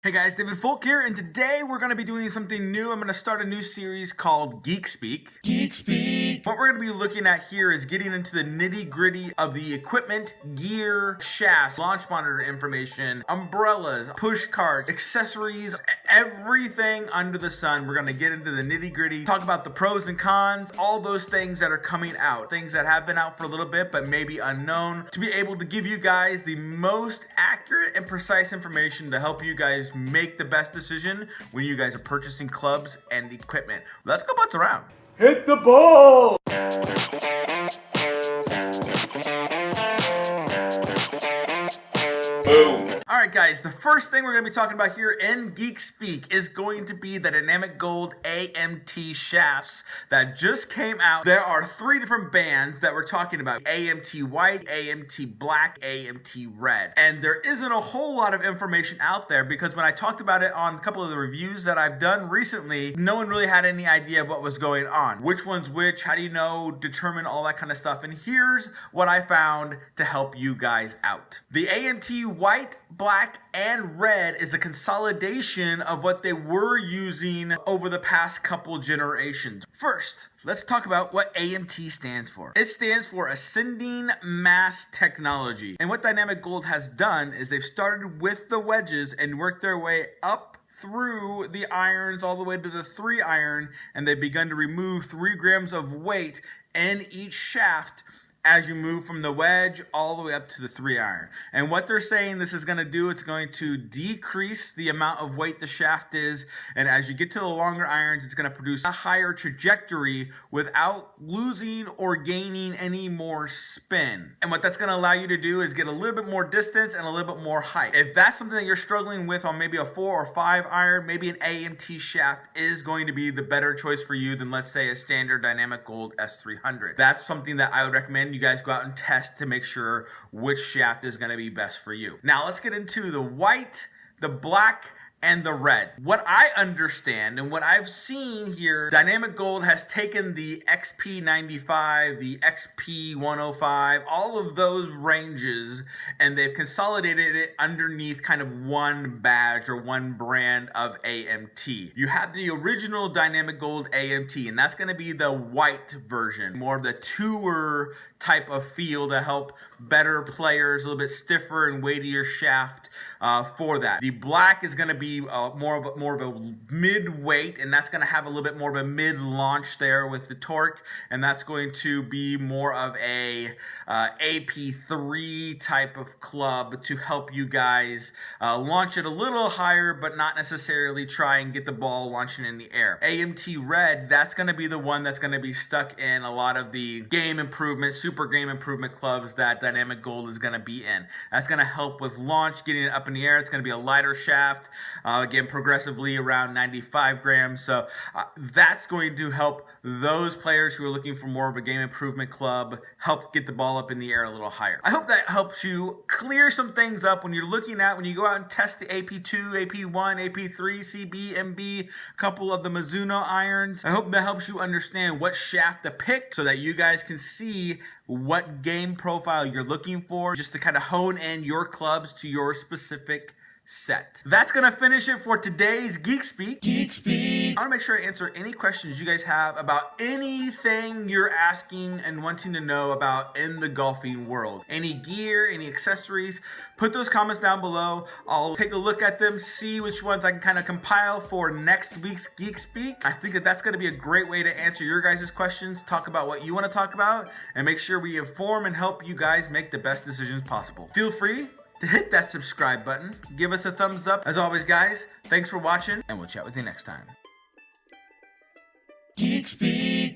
Hey guys, David Folk here, and today we're going to be doing something new. I'm going to start a new series called Geek Speak. Geek Speak. What we're going to be looking at here is getting into the nitty-gritty of the equipment, gear, shafts, launch monitor information, umbrellas, push carts, accessories, everything under the sun. We're going to get into the nitty-gritty, talk about the pros and cons, all those things that are coming out, things that have been out for a little bit but maybe unknown, to be able to give you guys the most accurate and precise information to help you guys make the best decision when you guys are purchasing clubs and equipment. Let's go butts around. Hit the ball! Boom. All right, guys, the first thing we're going to be talking about here in Geek Speak is going to be the Dynamic Gold AMT shafts that just came out. There are 3 different bands that we're talking about: AMT White, AMT Black, AMT Red. And there isn't a whole lot of information out there because when I talked about it on a couple of the reviews that I've done recently, no one really had any idea of what was going on. Which one's which, how do you know, determine all that kind of stuff. And here's what I found to help you guys out. The AMT White, Black, and Red is a consolidation of what they were using over the past couple generations. First, let's talk about what AMT stands for. It stands for Ascending Mass Technology. And what Dynamic Gold has done is they've started with the wedges and worked their way up through the irons all the way to the 3 iron, and they've begun to remove 3 grams of weight in each shaft as you move from the wedge all the way up to the 3 iron. And what they're saying this is going to do, it's going to decrease the amount of weight the shaft is, and as you get to the longer irons, it's going to produce a higher trajectory without losing or gaining any more spin. And what that's going to allow you to do is get a little bit more distance and a little bit more height. If that's something that you're struggling with on maybe a 4 or 5 iron, maybe an AMT shaft is going to be the better choice for you than, let's say, a standard Dynamic Gold S300. That's something that I would recommend you guys go out and test to make sure which shaft is going to be best for you. Now let's get into the white, the black, and the red. What I understand and what I've seen here, Dynamic Gold has taken the XP95, the XP105, all of those ranges, and they've consolidated it underneath kind of one badge or one brand of AMT. You have the original Dynamic Gold AMT, and that's going to be the white version, more of the tour type of feel to help better players, a little bit stiffer and weightier shaft for that. The black is going to be more of a mid-weight, and that's going to have a little bit more of a mid-launch there with the torque, and that's going to be more of a AP3 type of club to help you guys launch it a little higher, but not necessarily try and get the ball launching in the air. AMT Red, that's going to be the one that's going to be stuck in a lot of the game improvement, super game improvement clubs that Dynamic Gold is going to be in. That's going to help with launch, getting it up in the air. It's going to be a lighter shaft, again, progressively around 95 grams. So that's going to help those players who are looking for more of a game improvement club, help get the ball up in the air a little higher. I hope that helps you clear some things up when you're looking at, when you go out and test the AP2, AP1, AP3, CB, MB, a couple of the Mizuno irons. I hope that helps you understand what shaft to pick so that you guys can see what game profile you're looking for, just to kind of hone in your clubs to your specific set. That's gonna finish it for today's Geek Speak. Geek Speak. I want to make sure I answer any questions you guys have about anything you're asking and wanting to know about in the golfing world. Any gear, any accessories, put those comments down below. I'll take a look at them, see which ones I can kind of compile for next week's Geek Speak. I think that that's going to be a great way to answer your guys' questions, talk about what you want to talk about, and make sure we inform and help you guys make the best decisions possible. Feel free to hit that subscribe button. Give us a thumbs up. As always, guys, thanks for watching, and we'll chat with you next time. Geek Speak.